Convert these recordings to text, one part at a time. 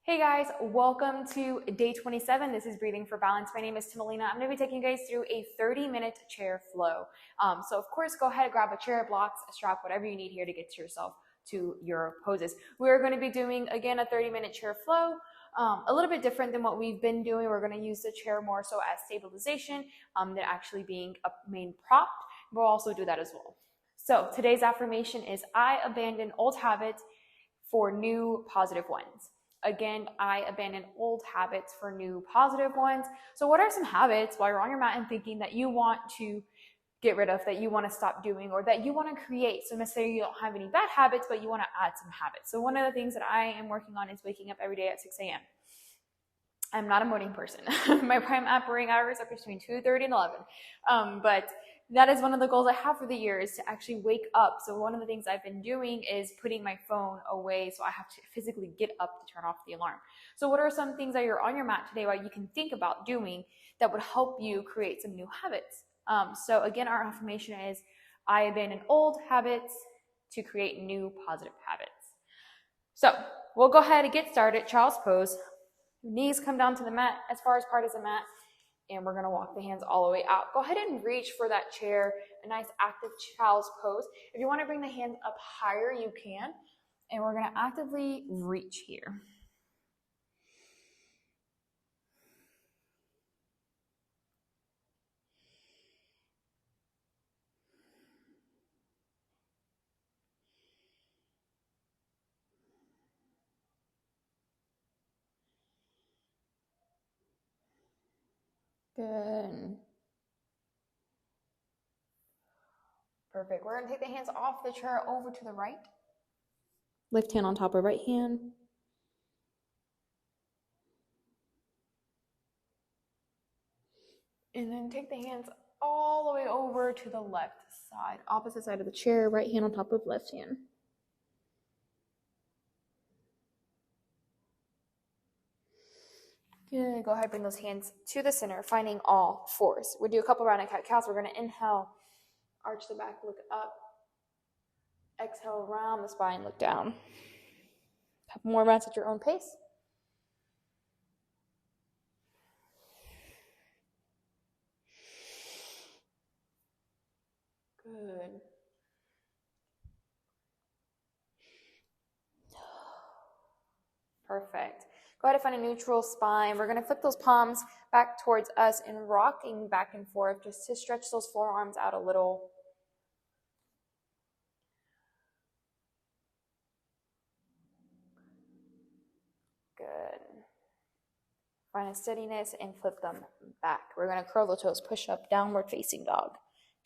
Hey guys, welcome to day 27. This is Breathing for Balance. My name is Timalina. I'm going to be taking you guys through a 30-minute chair flow. So of course, go ahead, grab a chair, blocks, a strap, whatever you need here to get yourself to your poses. We're going to be doing, again, a 30-minute chair flow. A little bit different than what we've been doing. We're going to use the chair more so as stabilization than actually being a main prop. We'll also do that as well. So today's affirmation is, I abandon old habits for new positive ones. Again, I abandon old habits for new positive ones. So what are some habits while you're on your mat and thinking that you want to get rid of, that you want to stop doing, or that you want to create? So necessarily you don't have any bad habits, but you want to add some habits. So one of the things that I am working on is waking up every day at 6 a.m. I'm not a morning person. My prime operating hours are between 2:30 and 11. But that is one of the goals I have for the year, is to actually wake up. So one of the things I've been doing is putting my phone away, so I have to physically get up to turn off the alarm. So what are some things that you're on your mat today what you can think about doing that would help you create some new habits? So again, our affirmation is, I abandon old habits to create new positive habits. So we'll go ahead and get started. Child's pose. Knees come down to the mat as far as part as the mat, and we're going to walk the hands all the way out. Go ahead and reach for that chair, a nice active child's pose. If you want to bring the hands up higher, you can, and we're going to actively reach here. Good. Perfect. We're going to take the hands off the chair over to the right. Left hand on top of right hand. And then take the hands all the way over to the left side, opposite side of the chair, right hand on top of left hand. Good. Go ahead, bring those hands to the center, finding all fours. We'll do a couple rounded cat-cows. We're going to inhale, arch the back, look up. Exhale, round the spine, look down. A couple more rounds at your own pace. Good. Perfect. Go ahead and find a neutral spine. We're going to flip those palms back towards us and rocking back and forth just to stretch those forearms out a little. Good. Find a steadiness and flip them back. We're going to curl the toes, push up, downward facing dog.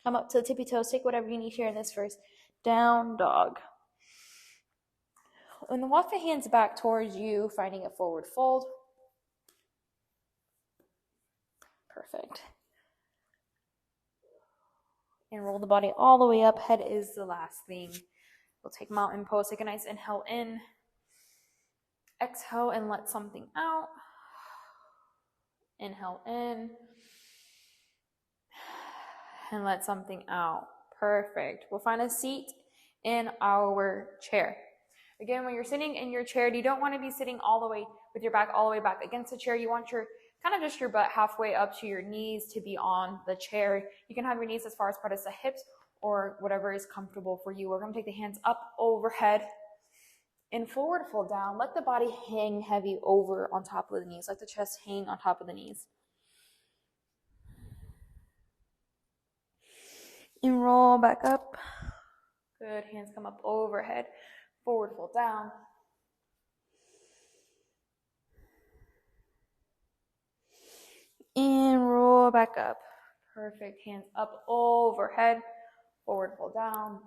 Come up to the tippy toes, take whatever you need here in this first. Down dog. And then walk the hands back towards you, finding a forward fold. Perfect. And roll the body all the way up. Head is the last thing. We'll take mountain pose. Take a nice inhale in. Exhale and let something out. Inhale in. And let something out. Perfect. We'll find a seat in our chair. Again, when you're sitting in your chair, you don't want to be sitting all the way with your back all the way back against the chair. You want your kind of just your butt halfway up to your knees to be on the chair. You can have your knees as far as part as the hips or whatever is comfortable for you. We're going to take the hands up overhead and forward fold down. Let the body hang heavy over on top of the knees. Let the chest hang on top of the knees. And roll back up. Good. Hands come up overhead. Forward fold down. And roll back up. Perfect. Hands up overhead. Forward fold down.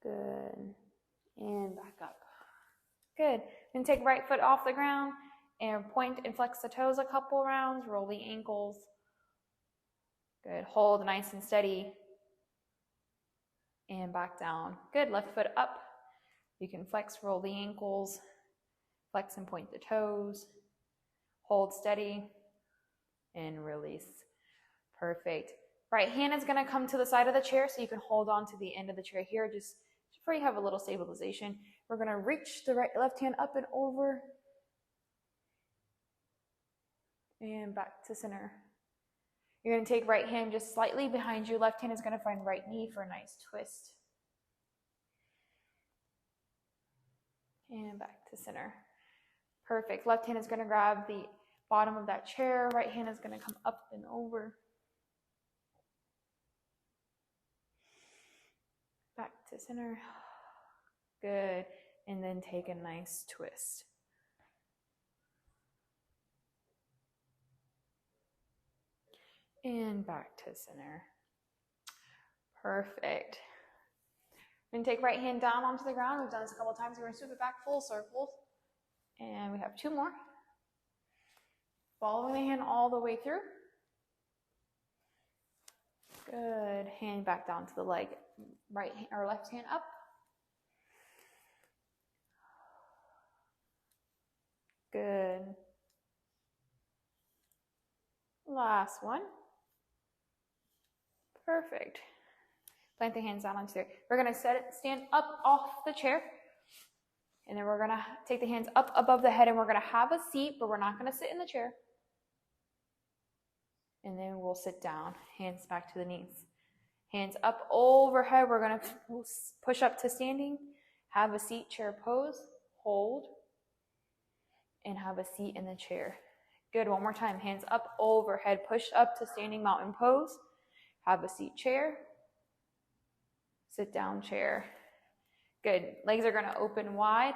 Good. And back up. Good. Then take right foot off the ground and point and flex the toes a couple rounds. Roll the ankles. Good. Hold nice and steady. And back down. Good. Left foot up. You can flex, roll the ankles, flex and point the toes. Hold steady and release. Perfect. Right hand is going to come to the side of the chair so you can hold on to the end of the chair here. Just before you have a little stabilization. We're going to reach the left hand up and over and back to center. You're going to take right hand just slightly behind you. Left hand is going to find right knee for a nice twist. And back to center. Perfect. Left hand is going to grab the bottom of that chair. Right hand is going to come up and over. Back to center. Good. And then take a nice twist. And back to center. Perfect. We're going to take right hand down onto the ground. We've done this a couple of times. We're going to sweep it back full circles. And we have 2 more. Following the hand all the way through. Good. Hand back down to the leg. Right hand or left hand up. Good. Last one. Perfect. Plant the hands down onto there. We're going to stand up off the chair. And then we're going to take the hands up above the head and we're going to have a seat, but we're not going to sit in the chair. And then we'll sit down. Hands back to the knees. Hands up overhead. We're going to push up to standing. Have a seat, chair pose. Hold. And have a seat in the chair. Good. One more time. Hands up overhead. Push up to standing mountain pose. Have a seat, chair. Sit down, chair. Good. Legs are going to open wide.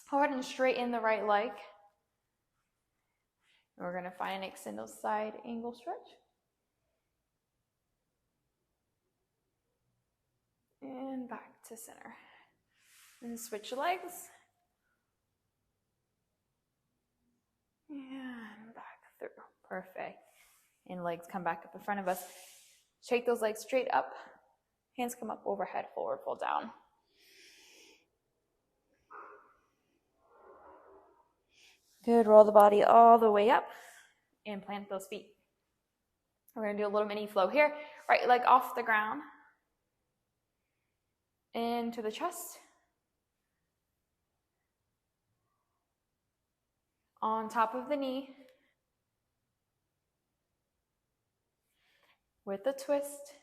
Go ahead and straighten the right leg. And we're going to find an extended side angle stretch. And back to center. And switch legs. And back through. Perfect. And legs come back up in front of us. Shake those legs straight up. Hands come up overhead, forward, fold down. Good. Roll the body all the way up and plant those feet. We're going to do a little mini flow here. Right leg off the ground. Into the chest. On top of the knee. With a twist.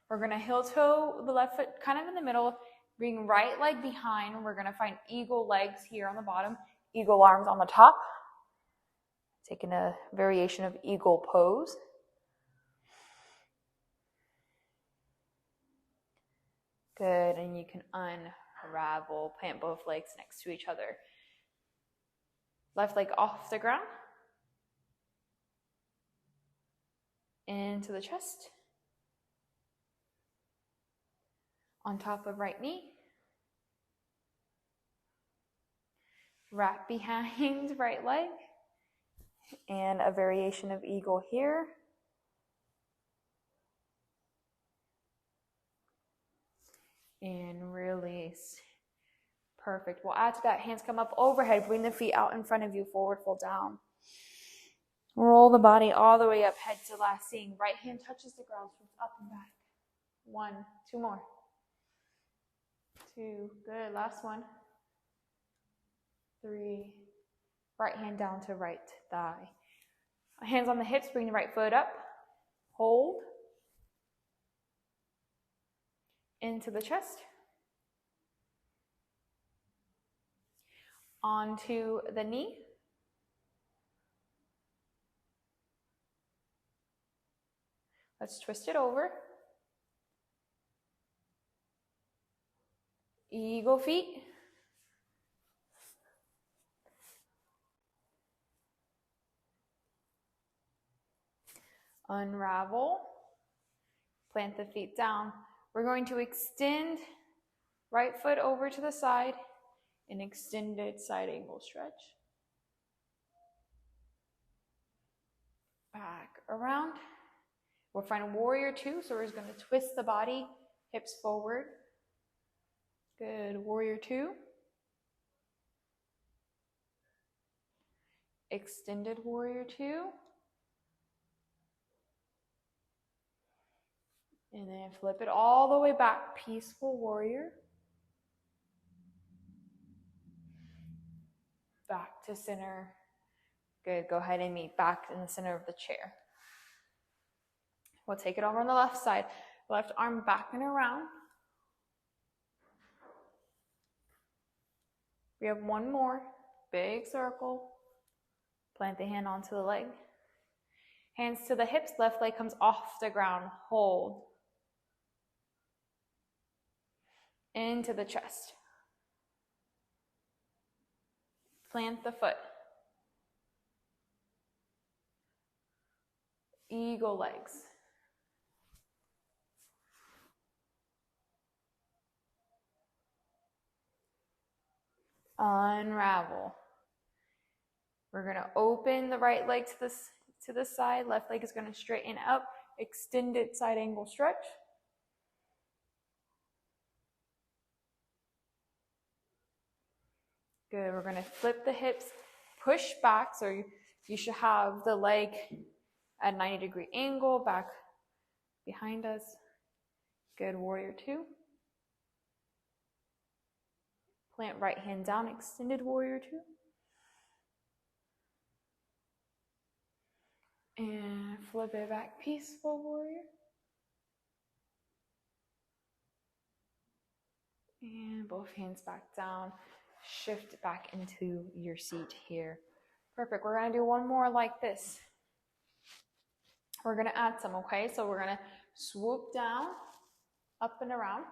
We're going to heel toe the left foot kind of in the middle. Bring right leg behind. We're going to find eagle legs here on the bottom. Eagle arms on the top. Taking a variation of eagle pose. Good. And you can unravel. Plant both legs next to each other. Left leg off the ground. Into the chest. On top of right knee. Wrap behind right leg. And a variation of eagle here. And release. Perfect. We'll add to that. Hands come up overhead. Bring the feet out in front of you. Forward, fold down. Roll the body all the way up. Head to last seeing. Right hand touches the ground. Up and back. 1, 2 more. 2. Good. Last one. 3. Right hand down to right thigh. Hands on the hips. Bring the right foot up. Hold. Into the chest. Onto the knee. Let's twist it over. Eagle feet. Unravel. Plant the feet down. We're going to extend right foot over to the side. An extended side angle stretch. Back around. We'll find warrior 2. So we're just going to twist the body, hips forward. Good. Warrior 2. Extended warrior 2. And then flip it all the way back, peaceful warrior. Back to center. Good, go ahead and meet back in the center of the chair. We'll take it over on the left side. Left arm back and around. We have one more. Big circle. Plant the hand onto the leg. Hands to the hips. Left leg comes off the ground. Hold. Into the chest. Plant the foot. Eagle legs. Unravel. We're going to open the right leg to the side. Left leg is going to straighten up. Extended side angle stretch. Good. We're going to flip the hips, push back. So you should have the leg at a 90-degree angle back behind us. Good. Warrior two. Plant right hand down, extended warrior two. And flip it back, peaceful warrior. And both hands back down. Shift back into your seat here. Perfect. We're going to do one more like this. We're going to add some, okay? So we're going to swoop down, up and around.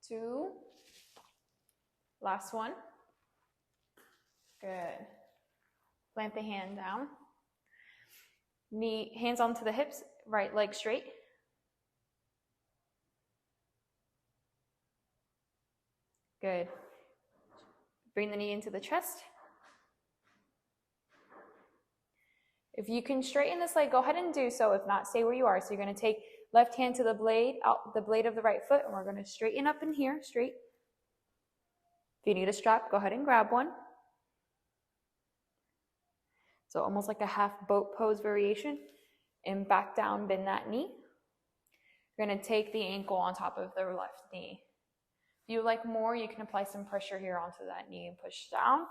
Two. Last one. Good. Plant the hand down. Knee, hands onto the hips, right leg straight. Good. Bring the knee into the chest. If you can straighten this leg, go ahead and do so. If not, stay where you are. So you're going to take left hand to the blade, out the blade of the right foot, and we're going to straighten up in here, straight. If you need a strap, go ahead and grab one. So almost like a half boat pose variation. And back down, bend that knee. You're going to take the ankle on top of the left knee. If you like more, you can apply some pressure here onto that knee and push down.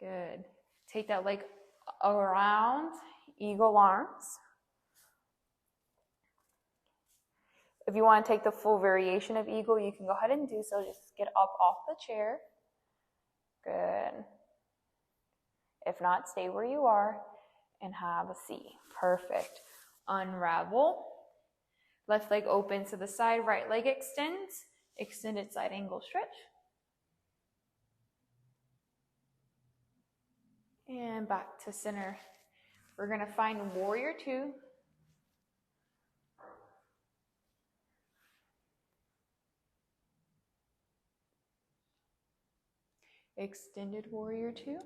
Good. Take that leg around, eagle arms. If you want to take the full variation of eagle, you can go ahead and do so. Just get up off the chair. Good. If not, stay where you are and have a seat. Perfect. Unravel. Left leg open to the side, right leg extends. Extended side angle stretch. And back to center. We're going to find warrior two. Extended warrior two.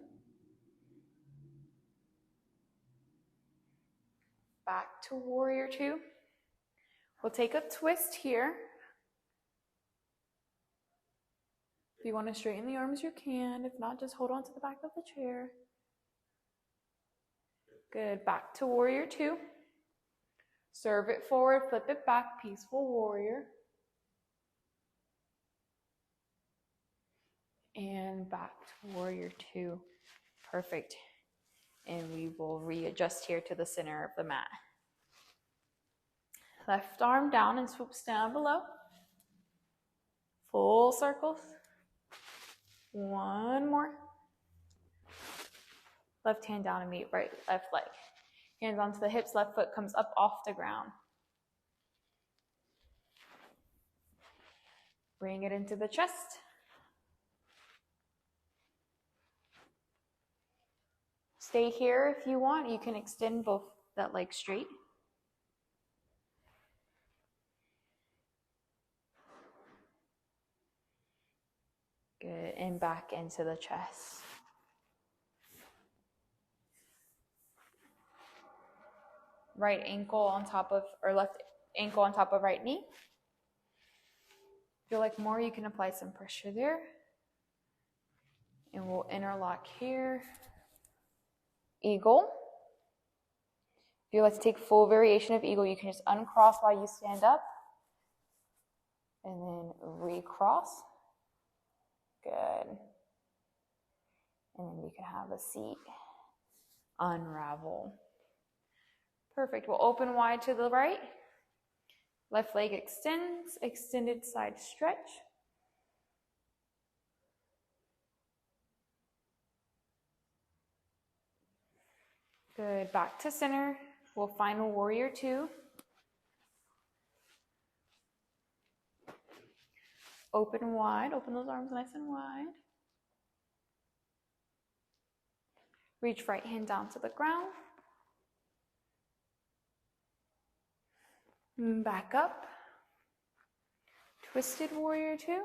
Back to warrior two. We'll take a twist here. If you want to straighten the arms, you can. If not, just hold on to the back of the chair. Good. Back to warrior two. Serve it forward, flip it back, peaceful warrior. And back to warrior two. Perfect. And we will readjust here to the center of the mat. Left arm down and swoops down below. Full circles. One more. Left hand down and meet right left leg. Hands onto the hips, left foot comes up off the ground. Bring it into the chest. Stay here if you want. You can extend both that leg straight. Good, and back into the chest. Right ankle on top of, or left ankle on top of right knee. If you like more, you can apply some pressure there. And we'll interlock here. Eagle. If you like to take full variation of eagle, you can just uncross while you stand up and then recross. Good. And then you can have a seat. Unravel. Perfect. We'll open wide to the right. Left leg extends, extended side stretch. Good. Back to center. We'll find warrior two. Open wide. Open those arms nice and wide. Reach right hand down to the ground. Back up. Twisted warrior two.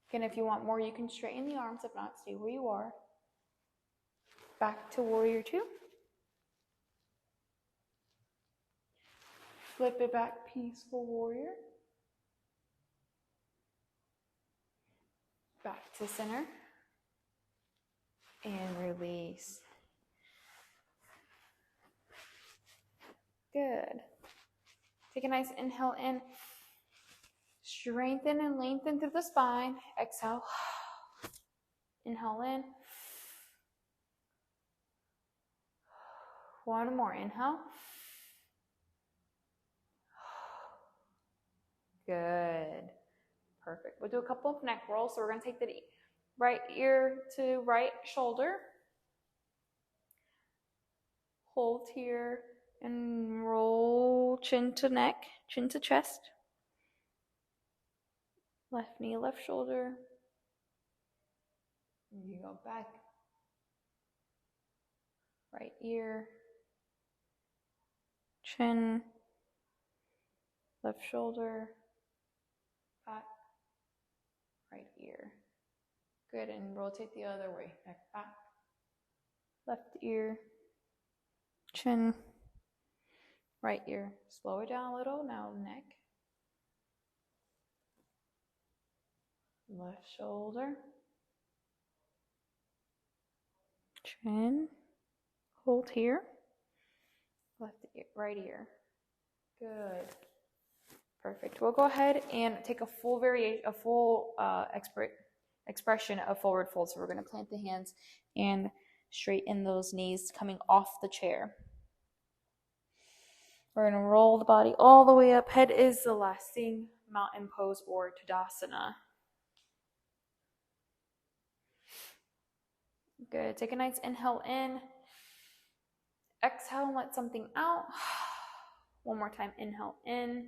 Again, if you want more, you can straighten the arms. If not, stay where you are. Back to warrior two. Flip it back, peaceful warrior. Back to center. And release. Good. Take a nice inhale in. Strengthen and lengthen through the spine. Exhale. Inhale in. One more. Inhale. Good. Perfect. We'll do a couple of neck rolls. So we're going to take the right ear to right shoulder. Hold here and roll chin to neck, chin to chest. Left knee, left shoulder. And you go back. Right ear. Chin. Left shoulder. Back. Right ear. Good, and rotate the other way. Neck back. Left ear. Chin. Right ear. Slow it down a little. Now neck. Left shoulder. Chin. Hold here. Left ear, right ear. Good. Perfect. We'll go ahead and take a full variation, a full expression of forward fold. So we're going to plant the hands and straighten those knees coming off the chair. We're going to roll the body all the way up. Head is the last thing, mountain pose or Tadasana. Good. Take a nice inhale in. Exhale and let something out. One more time. Inhale in.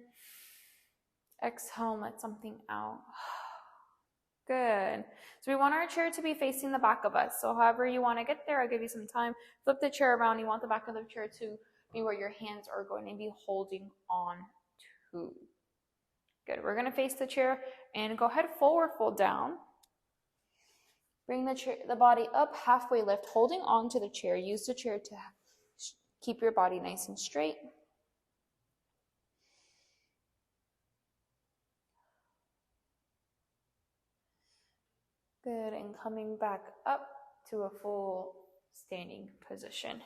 Exhale and let something out. Good. So we want our chair to be facing the back of us. So however you want to get there, I'll give you some time. Flip the chair around. You want the back of the chair to be where your hands are going to be holding on to. Good. We're going to face the chair and go ahead, forward fold down. Bring the body up, halfway lift, holding on to the chair. Use the chair to keep your body nice and straight. Good, and coming back up to a full standing position.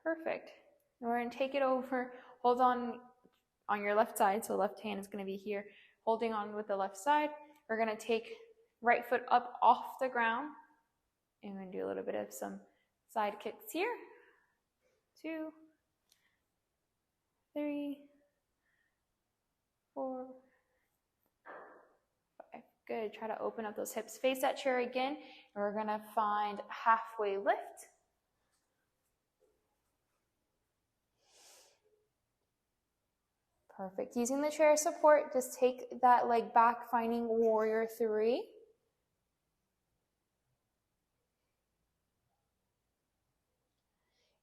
Perfect. And we're going to take it over. Hold on your left side, so left hand is going to be here. Holding on with the left side. We're going to take right foot up off the ground. And we're going to do a little bit of some side kicks here. 2, 3, 4, 5. Good. Try to open up those hips. Face that chair again. And we're going to find halfway lift. Perfect. Using the chair support, just take that leg back, finding warrior 3.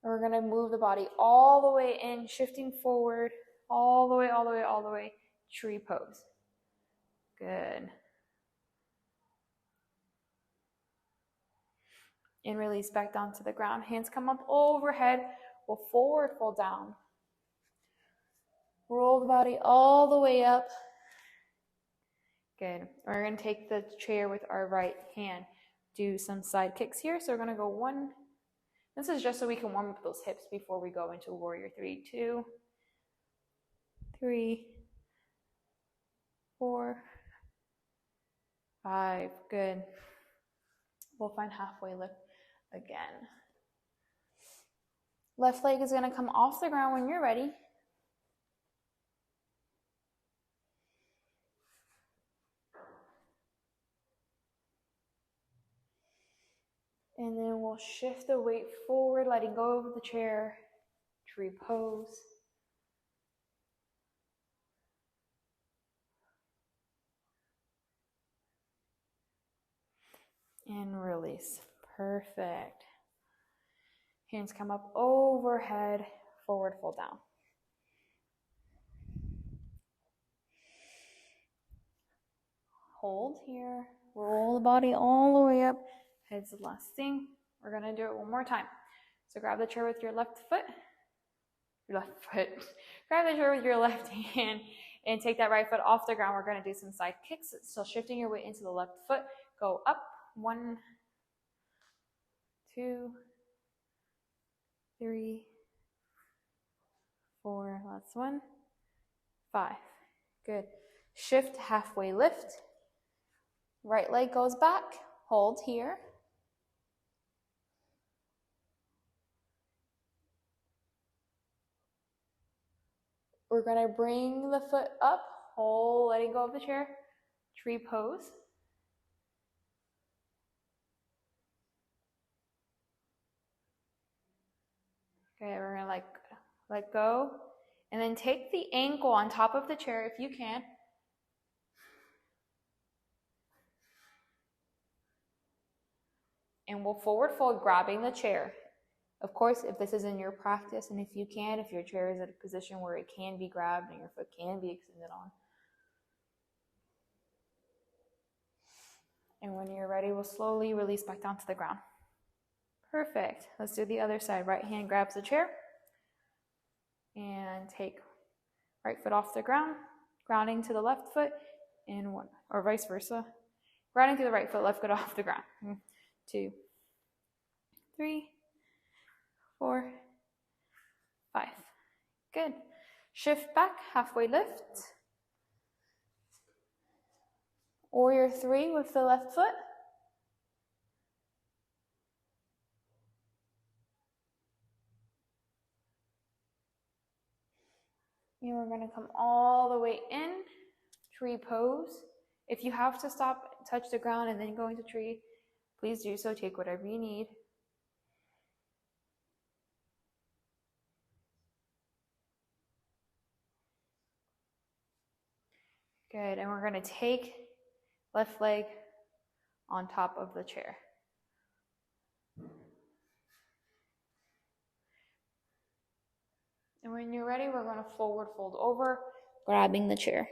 And we're going to move the body all the way in, shifting forward, all the way, all the way, all the way, tree pose. Good. And release back down to the ground. Hands come up overhead. We'll forward fold down. Roll the body all the way up. Good. We're going to take the chair with our right hand. Do some side kicks here. So we're going to go 1, This is just so we can warm up those hips before we go into warrior three. 2, 3, 4, 5. Good. We'll find halfway lift again. Left leg is going to come off the ground when you're ready. And then we'll shift the weight forward, letting go of the chair, tree pose. And release. Perfect. Hands come up overhead, forward fold down. Hold here, roll the body all the way up. Head's the last thing. We're going to do it one more time. So grab the chair with your left foot. Grab the chair with your left hand and take that right foot off the ground. We're going to do some side kicks. So shifting your weight into the left foot. Go up. 1, 2, 3, 4. Last one. 5. Good. Shift, halfway lift. Right leg goes back. Hold here. We're going to bring the foot up, hold, letting go of the chair, tree pose. Okay, we're going to let go. And then take the ankle on top of the chair if you can. And we'll forward fold, grabbing the chair. Of course, if this is in your practice, and if you can, if your chair is at a position where it can be grabbed and your foot can be extended on. And when you're ready, we'll slowly release back down to the ground. Perfect. Let's do the other side. Right hand grabs the chair. And take right foot off the ground, grounding to the left foot, and 1, or vice versa. Grounding to the right foot, left foot off the ground. 2, 3, 4, 5. Good. Shift back, halfway lift. Warrior 3 with the left foot. And we're going to come all the way in, tree pose. If you have to stop, touch the ground, and then go into tree, please do so. Take whatever you need. Good, and we're going to take left leg on top of the chair. And when you're ready, we're going to forward fold over, grabbing the chair.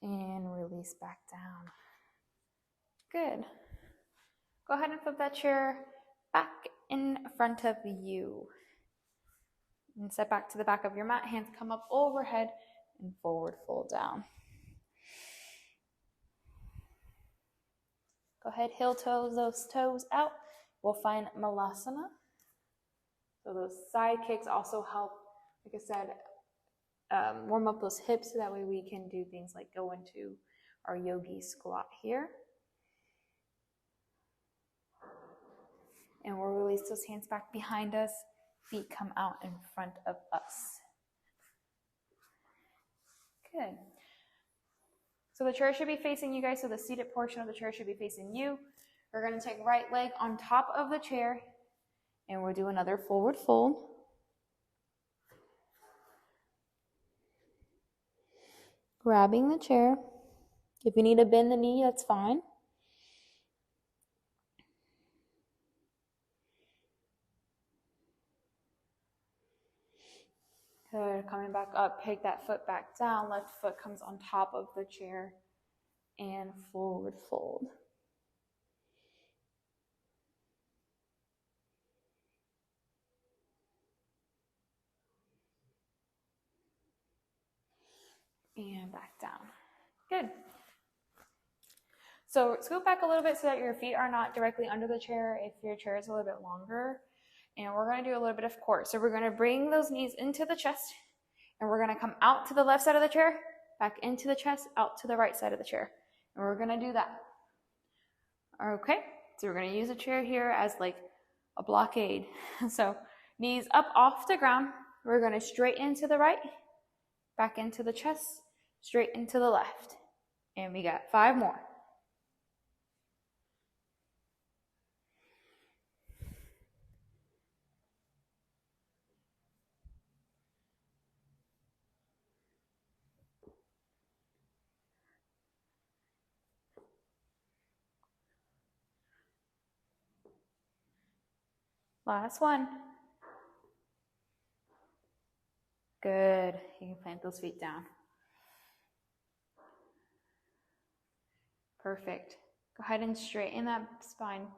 And release back down. Good. Go ahead and flip that chair back in front of you. And step back to the back of your mat. Hands come up overhead and forward fold down. Go ahead, heel toes, those toes out. We'll find Malasana. So those side kicks also help, like I said, warm up those hips so that way we can do things like go into our yogi squat here. And we'll release those hands back behind us. Feet come out in front of us. Good. So the chair should be facing you guys, so the seated portion of the chair should be facing you. We're going to take right leg on top of the chair, and we'll do another forward fold. Grabbing the chair. If you need to bend the knee, that's fine. Good. Coming back up, take that foot back down. Left foot comes on top of the chair and forward fold. And back down. Good. So scoot back a little bit so that your feet are not directly under the chair if your chair is a little bit longer. And we're going to do a little bit of core. So we're going to bring those knees into the chest, and we're going to come out to the left side of the chair, back into the chest, out to the right side of the chair. And we're going to do that. Okay, so we're going to use a chair here as like a blockade. So knees up off the ground. We're going to straighten to the right, back into the chest, straight into the left. And we got 5 more. Last one. Good. You can plant those feet down. Perfect. Go ahead and straighten that spine.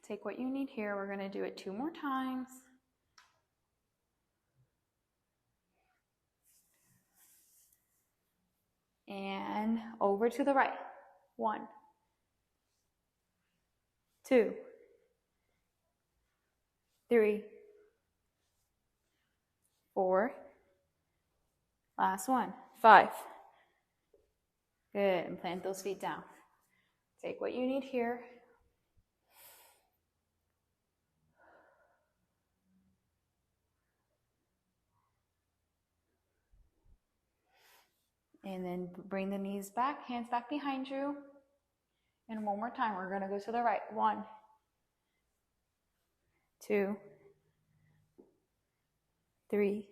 Take what you need here. We're going to do it 2 more times. And over to the right. 1, 2, 3, 4. Last one. 5. Good. And plant those feet down. Take what you need here. And then bring the knees back, hands back behind you. And one more time, we're going to go to the right. 1, 2, 3,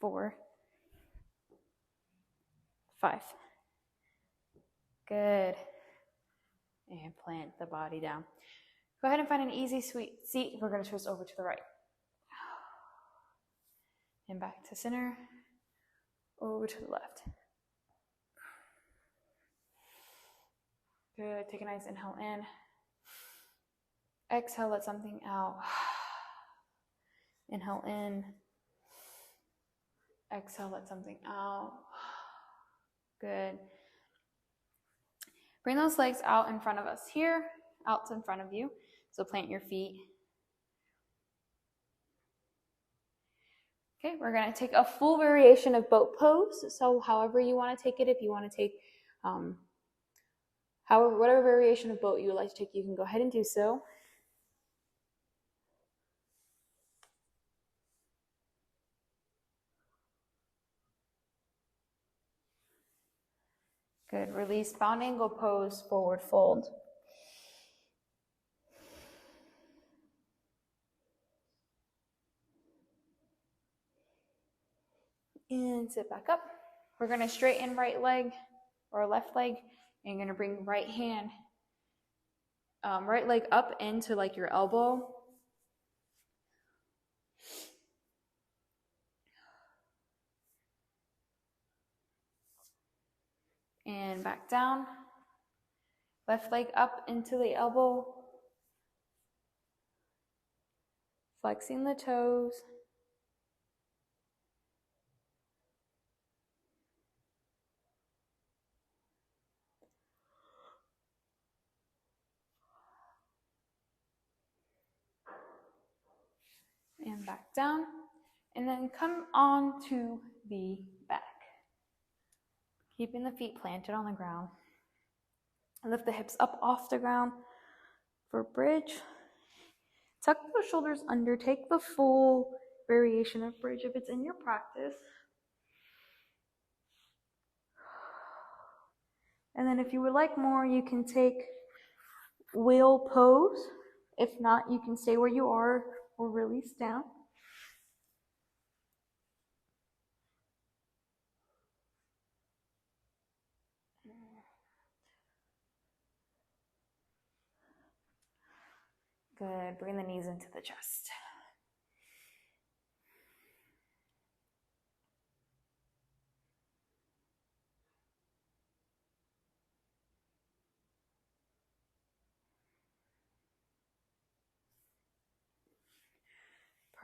4, 5. Good. And plant the body down. Go ahead and find an easy, sweet seat. We're going to twist over to the right. And back to center. Over to the left. Good. Take a nice inhale in. Exhale, let something out. Inhale in. Exhale, let something out. Good. Bring those legs out in front of us here, out in front of you. So plant your feet. Okay, we're going to take a full variation of boat pose. So however you want to take it, if you want to take whatever variation of boat you would like to take, you can go ahead and do so. Good. Release, bound angle pose, forward fold. And sit back up. We're going to straighten right leg or left leg, and you're going to bring right leg up into like your elbow. And back down. Left leg up into the elbow. Flexing the toes. And back down. And then come on to the back. Keeping the feet planted on the ground. Lift the hips up off the ground for bridge. Tuck the shoulders under. Take the full variation of bridge if it's in your practice. And then if you would like more, you can take wheel pose. If not, you can stay where you are or release down. Good. Bring the knees into the chest.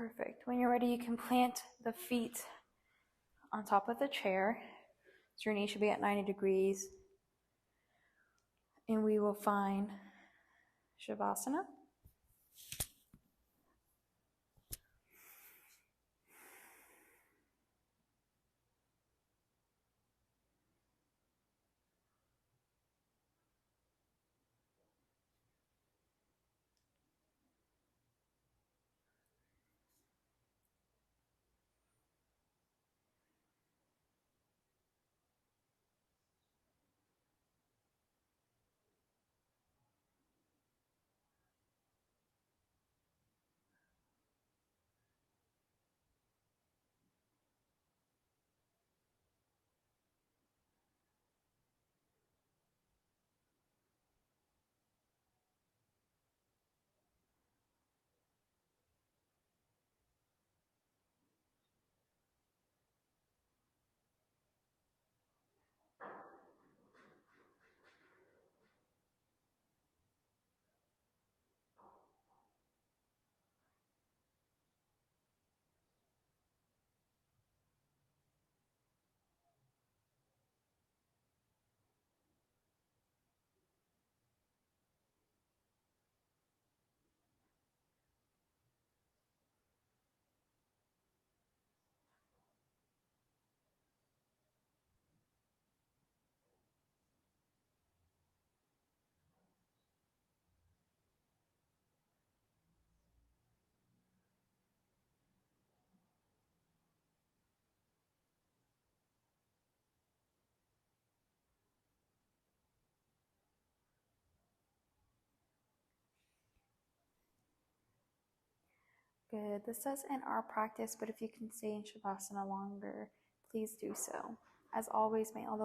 Perfect. When you're ready, you can plant the feet on top of the chair. So your knee should be at 90 degrees. And we will find Shavasana. Good. This does end our practice, but if you can stay in Shavasana longer, please do so. As always, may all the